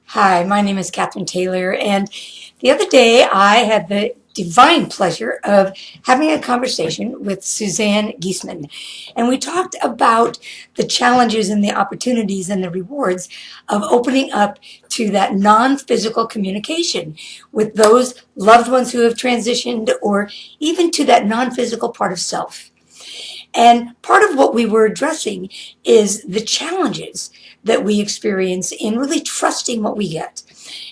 Hi, my name is Cathryn Taylor, and the other day I had the divine pleasure of having a conversation with Suzanne Giesman, and we talked about the challenges and the opportunities and the rewards of opening up to that non-physical communication with those loved ones who have transitioned, or even to that non-physical part of self. And part of what we were addressing is the challenges that we experience in really trusting what we get.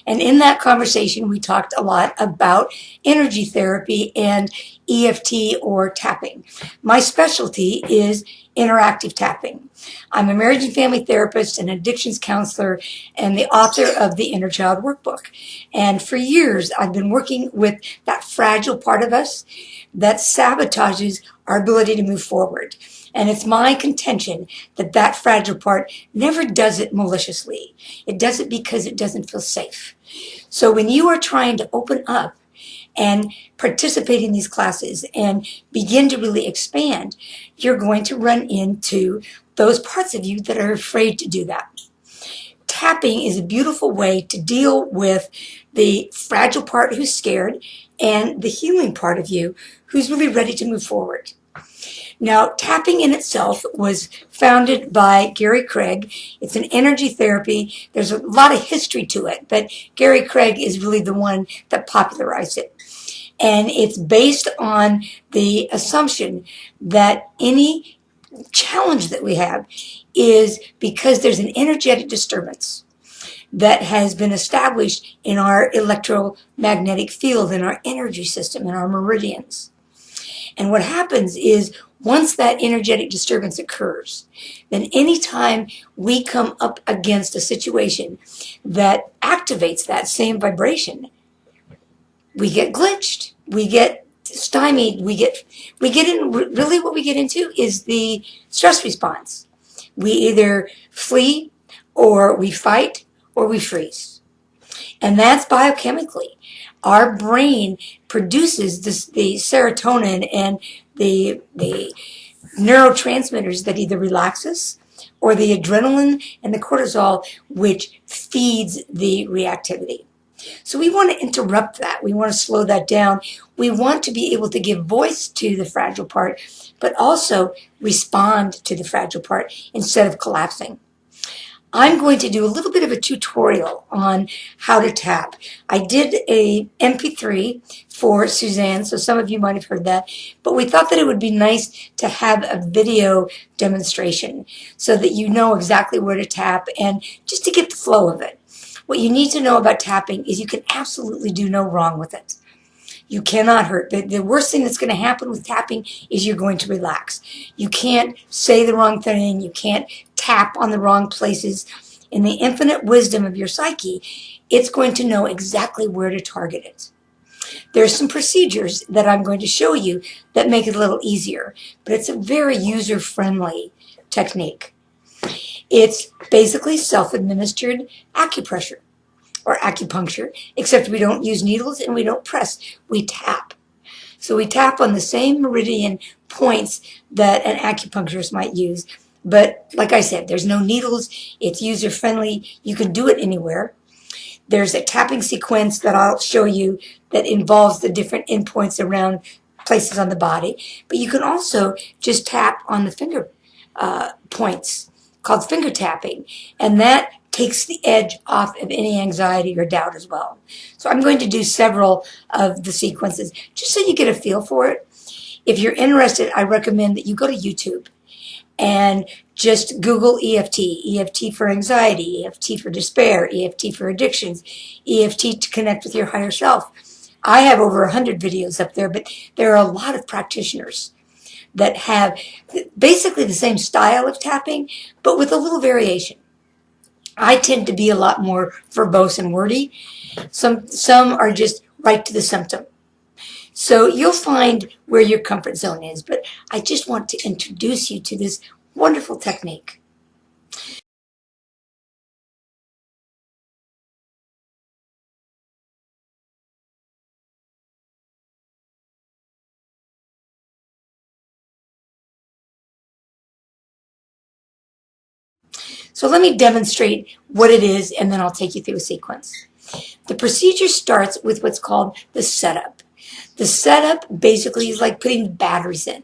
And in that conversation, we talked a lot about energy therapy and EFT or tapping. My specialty is interactive tapping. I'm a marriage and family therapist, an addictions counselor, and the author of the Inner Child Workbook. And for years, I've been working with that fragile part of us that sabotages our ability to move forward. And it's my contention that that fragile part never does it maliciously. It does it because it doesn't feel safe. So when you are trying to open up and participate in these classes and begin to really expand, you're going to run into those parts of you that are afraid to do that. Tapping is a beautiful way to deal with the fragile part who's scared and the healing part of you who's really ready to move forward. Now, tapping in itself was founded by Gary Craig. It's an energy therapy. There's a lot of history to it, but Gary Craig is really the one that popularized it. And it's based on the assumption that any challenge that we have is because there's an energetic disturbance that has been established in our electromagnetic field, in our energy system, in our meridians. And what happens is once that energetic disturbance occurs, then anytime we come up against a situation that activates that same vibration, we get glitched, we get stymied, we get in, really what we get into is the stress response. We either flee or we fight or we freeze. And that's biochemically. Our brain produces the serotonin and the neurotransmitters that either relax us or the adrenaline and the cortisol, which feeds the reactivity. So we want to interrupt that. We want to slow that down. We want to be able to give voice to the fragile part, but also respond to the fragile part instead of collapsing. I'm going to do a little bit of a tutorial on how to tap. I did a MP3 for Suzanne, so some of you might have heard that, but we thought that it would be nice to have a video demonstration so that you know exactly where to tap and just to get the flow of it. What you need to know about tapping is you can absolutely do no wrong with it. You cannot hurt. The worst thing that's going to happen with tapping is you're going to relax. You can't say the wrong thing. You can't tap on the wrong places. In the infinite wisdom of your psyche, it's going to know exactly where to target it. There's some procedures that I'm going to show you that make it a little easier, but it's a very user-friendly technique. It's basically self-administered acupressure or acupuncture, except we don't use needles and we don't press. We tap. So we tap on the same meridian points that an acupuncturist might use. But like I said, there's no needles. It's user-friendly. You can do it anywhere. There's a tapping sequence that I'll show you that involves the different endpoints around places on the body. But you can also just tap on the finger points, called finger tapping. And that takes the edge off of any anxiety or doubt as well. So I'm going to do several of the sequences just so you get a feel for it. If you're interested, I recommend that you go to YouTube and just Google EFT, EFT for anxiety, EFT for despair, EFT for addictions, EFT to connect with your higher self. I have over 100 videos up there, but there are a lot of practitioners that have basically the same style of tapping, but with a little variation. I tend to be a lot more verbose and wordy. Some are just right to the symptom. So you'll find where your comfort zone is, but I just want to introduce you to this wonderful technique. So let me demonstrate what it is, and then I'll take you through a sequence. The procedure starts with what's called the setup. The setup basically is like putting batteries in.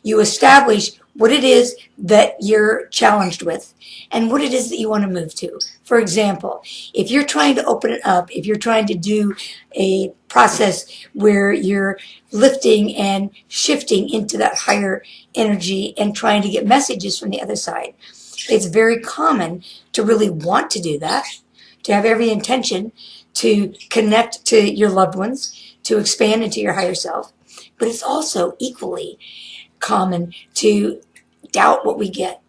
You establish what it is that you're challenged with and what it is that you want to move to. For example, if you're trying to open it up, if you're trying to do a process where you're lifting and shifting into that higher energy and trying to get messages from the other side, it's very common to really want to do that, to have every intention to connect to your loved ones, to expand into your higher self. But it's also equally common to doubt what we get,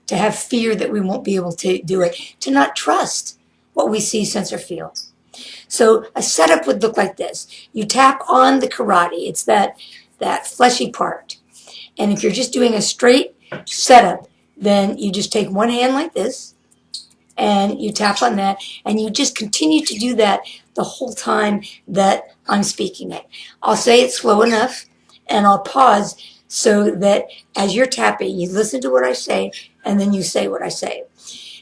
to have fear that we won't be able to do it, to not trust what we see, sense, or feel. So a setup would look like this. You tap on the karate. It's that fleshy part. And if you're just doing a straight setup, then you just take one hand like this, and you tap on that, and you just continue to do that the whole time that I'm speaking it. I'll say it slow enough, and I'll pause so that as you're tapping, you listen to what I say, and then you say what I say.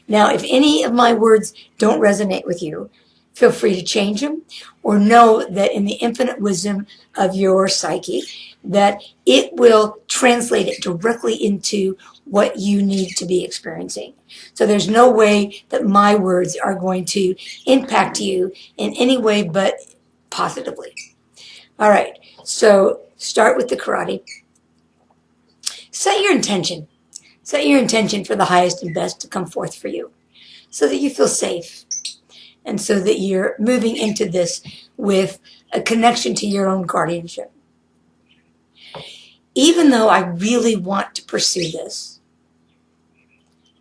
Now, if any of my words don't resonate with you, feel free to change them, or know that in the infinite wisdom of your psyche, that it will translate it directly into what you need to be experiencing. So there's no way that my words are going to impact you in any way but positively. All right, so start with the karate. Set your intention. Set your intention for the highest and best to come forth for you so that you feel safe and so that you're moving into this with a connection to your own guardianship. Even though I really want to pursue this,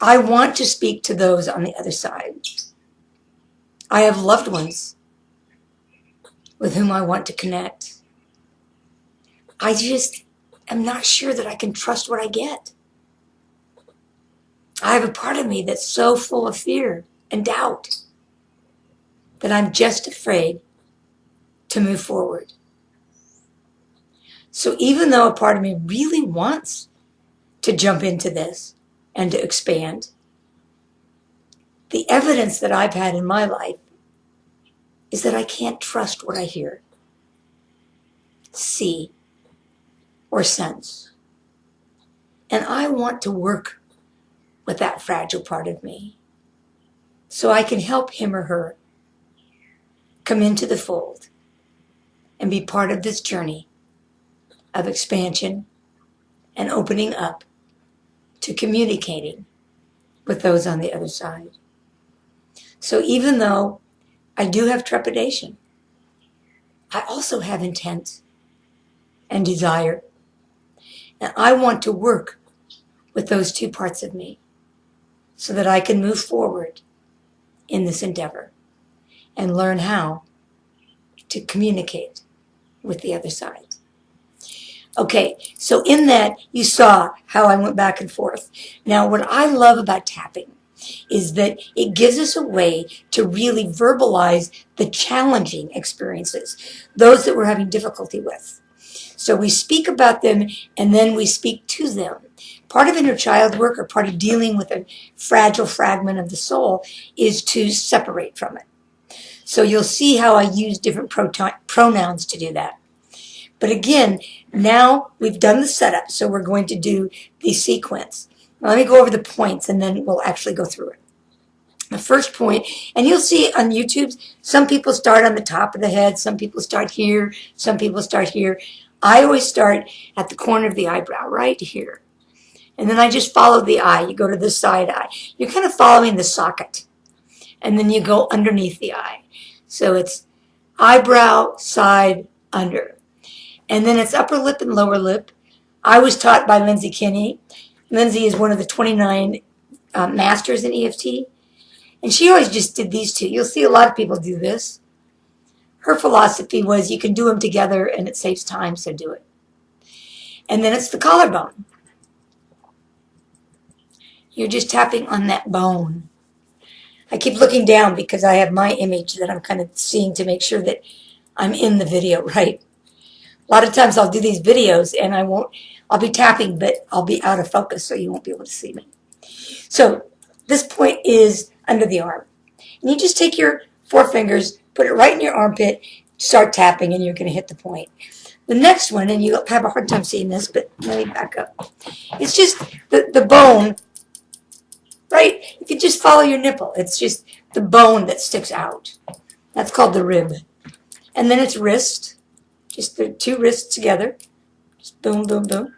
I want to speak to those on the other side. I have loved ones with whom I want to connect. I just am not sure that I can trust what I get. I have a part of me that's so full of fear and doubt that I'm just afraid to move forward. So even though a part of me really wants to jump into this and to expand, the evidence that I've had in my life is that I can't trust what I hear, see, or sense. And I want to work with that fragile part of me so I can help him or her come into the fold and be part of this journey of expansion and opening up to communicating with those on the other side. So even though I do have trepidation, I also have intent and desire. And I want to work with those two parts of me so that I can move forward in this endeavor and learn how to communicate with the other side. Okay, so in that, you saw how I went back and forth. Now, what I love about tapping is that it gives us a way to really verbalize the challenging experiences, those that we're having difficulty with. So we speak about them, and then we speak to them. Part of inner child work, or part of dealing with a fragile fragment of the soul, is to separate from it. So you'll see how I use different pronouns to do that. But again, now we've done the setup, so we're going to do the sequence. Now let me go over the points, and then we'll actually go through it. The first point, and you'll see on YouTube, some people start on the top of the head, some people start here, some people start here. I always start at the corner of the eyebrow, right here. And then I just follow the eye. You go to the side eye. You're kind of following the socket. And then you go underneath the eye. So it's eyebrow, side, under. And then it's upper lip and lower lip. I was taught by Lindsay Kinney. Lindsay is one of the 29 masters in EFT. And she always just did these two. You'll see a lot of people do this. Her philosophy was you can do them together and it saves time, so do it. And then it's the collarbone. You're just tapping on that bone. I keep looking down because I have my image that I'm kind of seeing to make sure that I'm in the video, right? A lot of times I'll do these videos and I'll be tapping, but I'll be out of focus, so you won't be able to see me. So This point is under the arm. And you just take your 4 fingers, put it right in your armpit, start tapping, and you're going to hit the point. The next one, and you have a hard time seeing this, but let me back up. It's just the bone, right? If you just follow your nipple, it's just the bone that sticks out. That's called the rib. And then it's wrist, just the 2 wrists together. Just boom, boom, boom.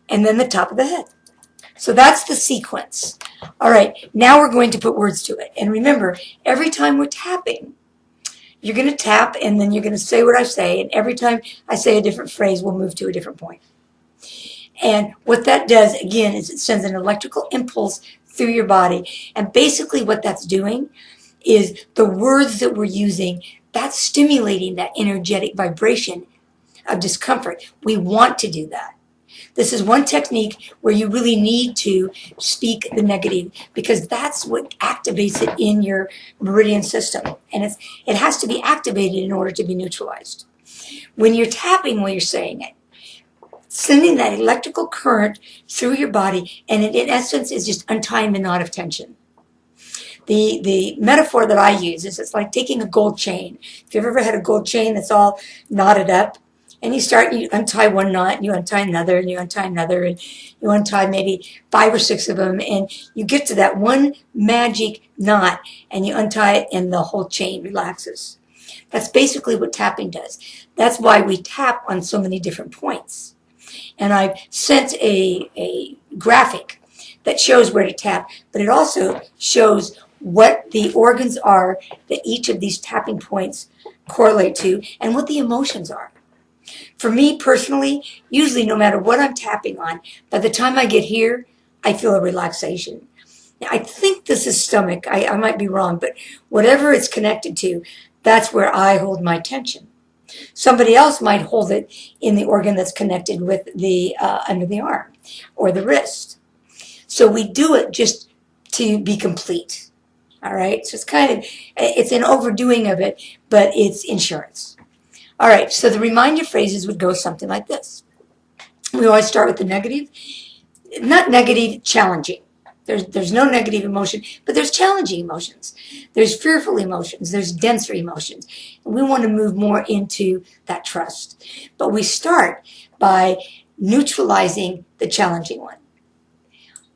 And then the top of the head. So that's the sequence. All right, now we're going to put words to it. And remember, every time we're tapping, you're going to tap and then you're going to say what I say. And every time I say a different phrase, we'll move to a different point. And what that does, again, is it sends an electrical impulse through your body. And basically what that's doing is the words that we're using, that's stimulating that energetic vibration of discomfort. We want to do that. This is one technique where you really need to speak the negative because that's what activates it in your meridian system. And it has to be activated in order to be neutralized. When you're tapping while you're saying it, sending that electrical current through your body, and it, in essence, is just untying the knot of tension. The metaphor that I use is it's like taking a gold chain. If you've ever had a gold chain that's all knotted up, and you untie one knot, and you untie another, and you untie another, and you untie maybe 5 or 6 of them, and you get to that one magic knot, and you untie it, and the whole chain relaxes. That's basically what tapping does. That's why we tap on so many different points. And I've sent a graphic that shows where to tap, but it also shows what the organs are that each of these tapping points correlate to, and what the emotions are. For me personally, usually no matter what I'm tapping on, by the time I get here, I feel a relaxation. Now, I think this is stomach. I might be wrong, but whatever it's connected to, that's where I hold my tension. Somebody else might hold it in the organ that's connected with the under the arm or the wrist. So we do it just to be complete. All right? So it's an overdoing of it, but it's insurance. All right, so the reminder phrases would go something like this. We always start with the negative. Not negative, challenging. There's no negative emotion, but there's challenging emotions. There's fearful emotions. There's denser emotions. And we want to move more into that trust. But we start by neutralizing the challenging one.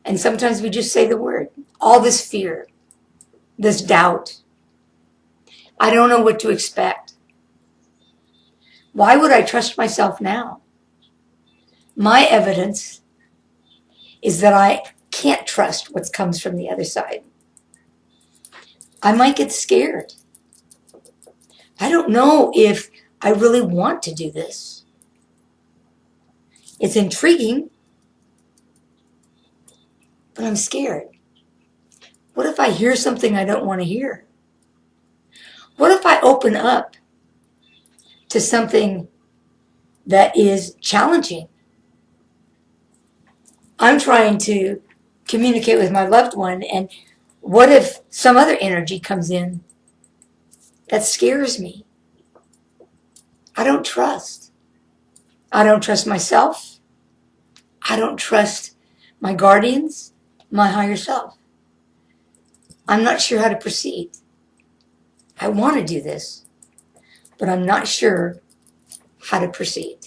And sometimes we just say the word. All this fear, this doubt. I don't know what to expect. Why would I trust myself now? My evidence is that I can't trust what comes from the other side. I might get scared. I don't know if I really want to do this. It's intriguing, but I'm scared. What if I hear something I don't want to hear? What if I open up to something that is challenging? I'm trying to communicate with my loved one, and what if some other energy comes in that scares me? I don't trust. I don't trust myself. I don't trust my guardians, my higher self. I'm not sure how to proceed. I want to do this, but I'm not sure how to proceed.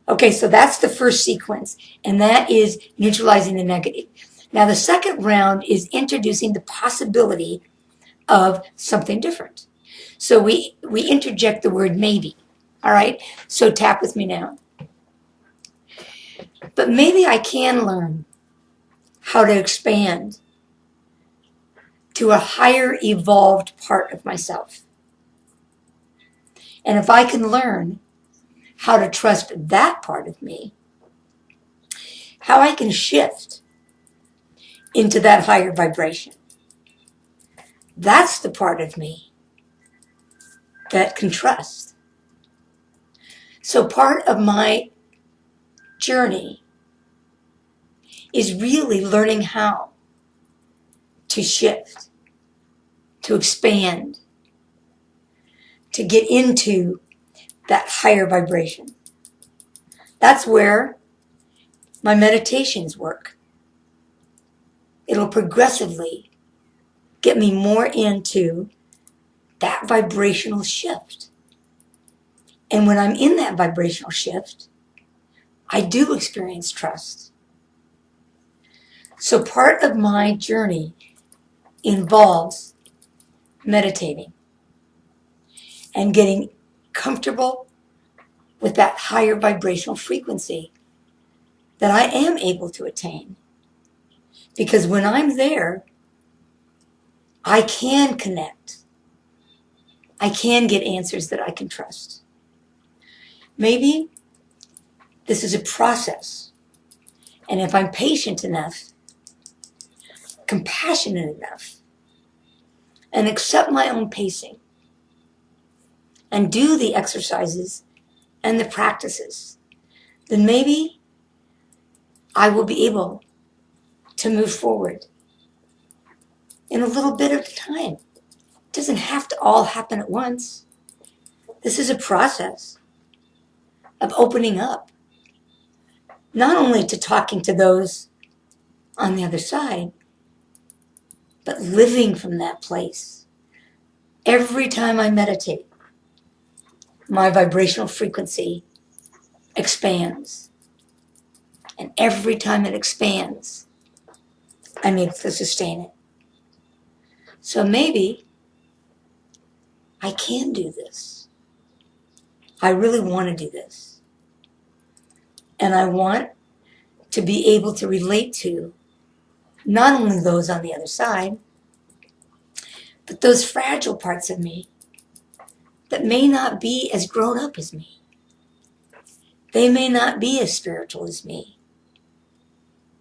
Okay, so that's the first sequence, and that is neutralizing the negative. Now, the second round is introducing the possibility of something different. So we interject the word maybe. All right, so tap with me now. But maybe I can learn how to expand to a higher evolved part of myself. And if I can learn how to trust that part of me, how I can shift into that higher vibration, that's the part of me that can trust. So part of my journey is really learning how to shift, to expand, to get into that higher vibration. That's where my meditations work. it'll progressively get me more into that vibrational shift. And when I'm in that vibrational shift, I do experience trust. So part of my journey involves meditating and getting comfortable with that higher vibrational frequency that I am able to attain. Because when I'm there, I can connect. I can get answers that I can trust. Maybe this is a process. And if I'm patient enough, compassionate enough, and accept my own pacing, and do the exercises and the practices, then maybe I will be able to move forward in a little bit of time. It doesn't have to all happen at once. This is a process of opening up, not only to talking to those on the other side, but living from that place. Every time I meditate, my vibrational frequency expands. And every time it expands, I'm able to sustain it. So maybe I can do this. I really want to do this. And I want to be able to relate to not only those on the other side, but those fragile parts of me that may not be as grown up as me. They may not be as spiritual as me.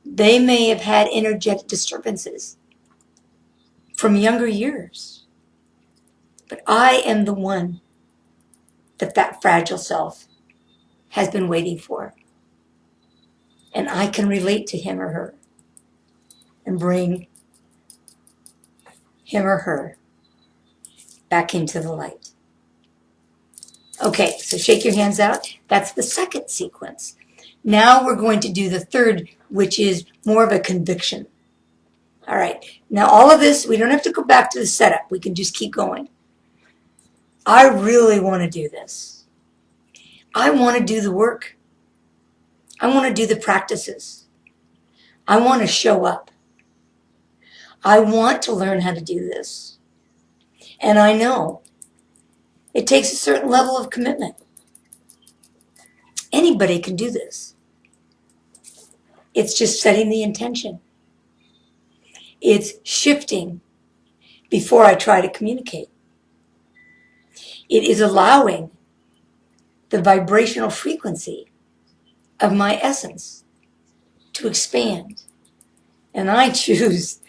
They may have had energetic disturbances from younger years. But I am the one that fragile self has been waiting for. And I can relate to him or her and bring him or her back into the light. Okay, so shake your hands out. That's the second sequence. Now we're going to do the third, which is more of a conviction. All right, now all of this, we don't have to go back to the setup. We can just keep going. I really want to do this. I want to do the work. I want to do the practices. I want to show up. I want to learn how to do this. And I know it takes a certain level of commitment. Anybody can do this. It's just setting the intention. It's shifting before I try to communicate. It is allowing the vibrational frequency of my essence to expand. And I choose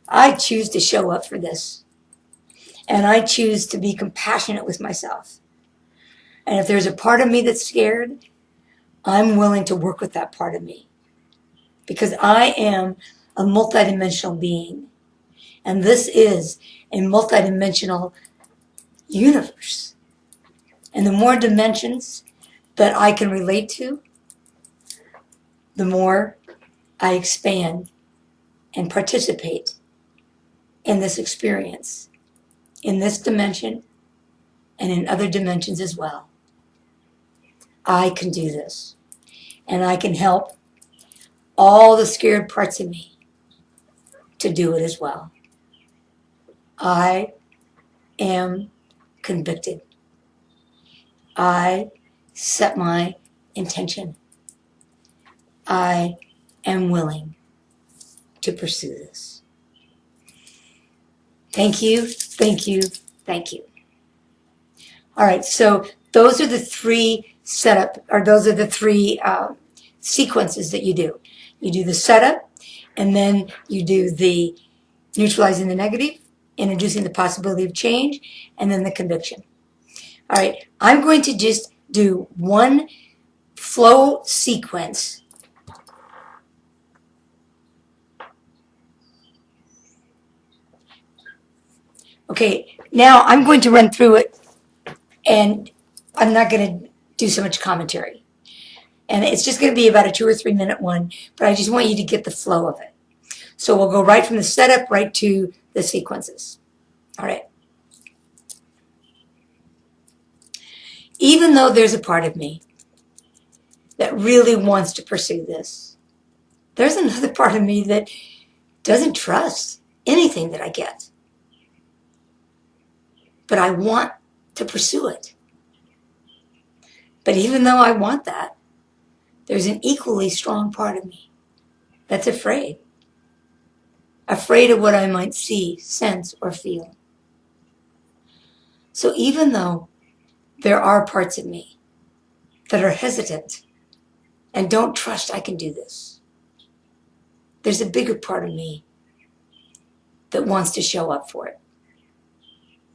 to show up for this. And I choose to be compassionate with myself. And if there's a part of me that's scared, I'm willing to work with that part of me. Because I am a multidimensional being. And this is a multidimensional universe. And the more dimensions that I can relate to, the more I expand and participate in this experience, in this dimension and in other dimensions as well. I can do this. And I can help all the scared parts of me to do it as well. I am convicted. I set my intention. I am willing to pursue this. Thank you, thank you, thank you. All right, so those are the three sequences that you do. You do the setup, and then you do the neutralizing the negative, introducing the possibility of change, and then the conviction. All right, I'm going to just do one flow sequence. Okay, now I'm going to run through it, and I'm not going to do so much commentary. And it's just going to be about a 2 or 3 minute one, but I just want you to get the flow of it. So we'll go right from the setup right to the sequences. All right. Even though there's a part of me that really wants to pursue this, there's another part of me that doesn't trust anything that I get. But I want to pursue it. But even though I want that, there's an equally strong part of me that's afraid. Afraid of what I might see, sense, or feel. So even though there are parts of me that are hesitant and don't trust I can do this, there's a bigger part of me that wants to show up for it,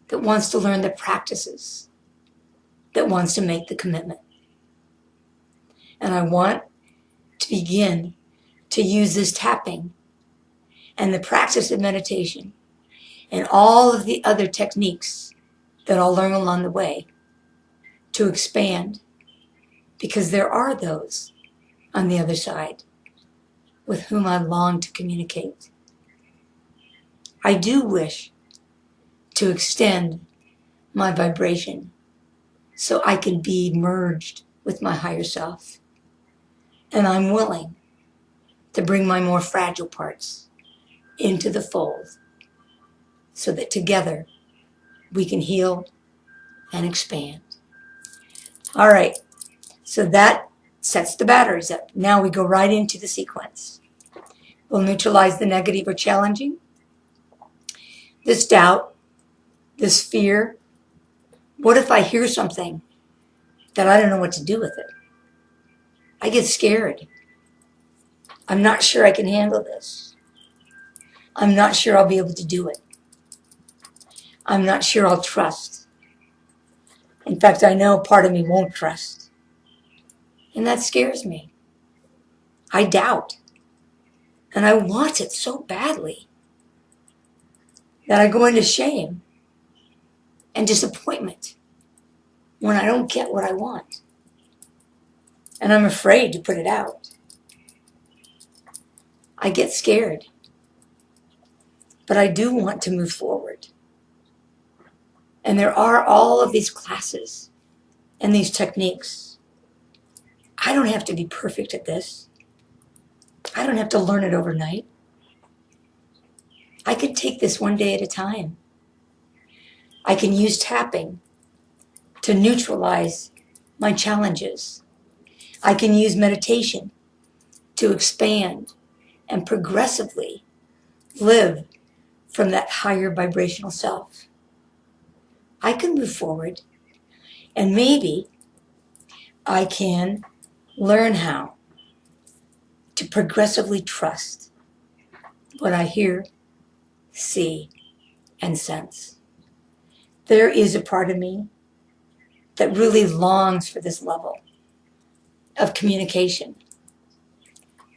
that wants to learn the practices, that wants to make the commitment. And I want to begin to use this tapping and the practice of meditation and all of the other techniques that I'll learn along the way to expand, because there are those on the other side with whom I long to communicate. I do wish to extend my vibration so I can be merged with my higher self. And I'm willing to bring my more fragile parts into the fold so that together we can heal and expand. All right, so that sets the batteries up. Now we go right into the sequence. We'll neutralize the negative or challenging, this doubt, this fear. What if I hear something that I don't know what to do with it? I get scared. I'm not sure I can handle this. I'm not sure I'll be able to do it. I'm not sure I'll trust. In fact, I know part of me won't trust. And that scares me. I doubt. And I want it so badly that I go into shame and disappointment when I don't get what I want. And I'm afraid to put it out. I get scared. But I do want to move forward. And there are all of these classes and these techniques. I don't have to be perfect at this. I don't have to learn it overnight. I can take this one day at a time. I can use tapping to neutralize my challenges. I can use meditation to expand and progressively live from that higher vibrational self. I can move forward, and maybe I can learn how to progressively trust what I hear, see, and sense. There is a part of me that really longs for this level of communication,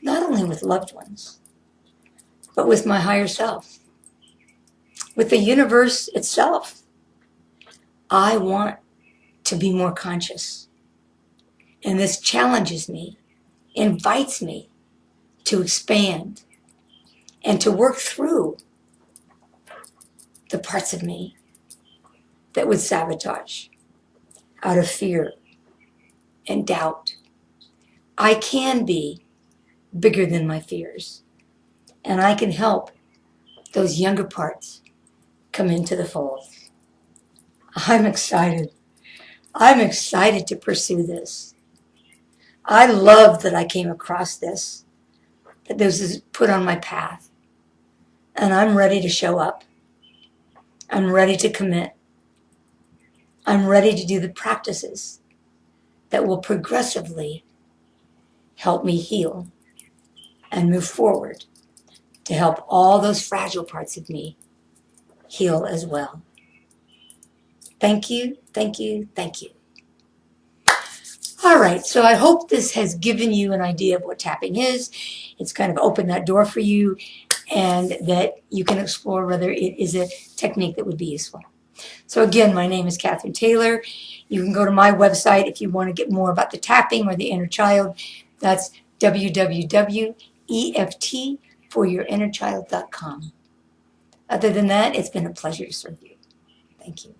not only with loved ones, but with my higher self, with the universe itself. I want to be more conscious. And this challenges me, invites me to expand and to work through the parts of me that would sabotage out of fear and doubt. I can be bigger than my fears, and I can help those younger parts come into the fold. I'm excited. I'm excited to pursue this. I love that I came across this, that this is put on my path. And I'm ready to show up. I'm ready to commit. I'm ready to do the practices that will progressively help me heal and move forward to help all those fragile parts of me heal as well. Thank you, thank you, thank you. All right, so I hope this has given you an idea of what tapping is. It's kind of opened that door for you, and that you can explore whether it is a technique that would be useful. So again, my name is Cathryn Taylor. You can go to my website if you want to get more about the tapping or the inner child. That's www.EFT foryourinnerchild.com. Other than that, it's been a pleasure to serve you. Thank you.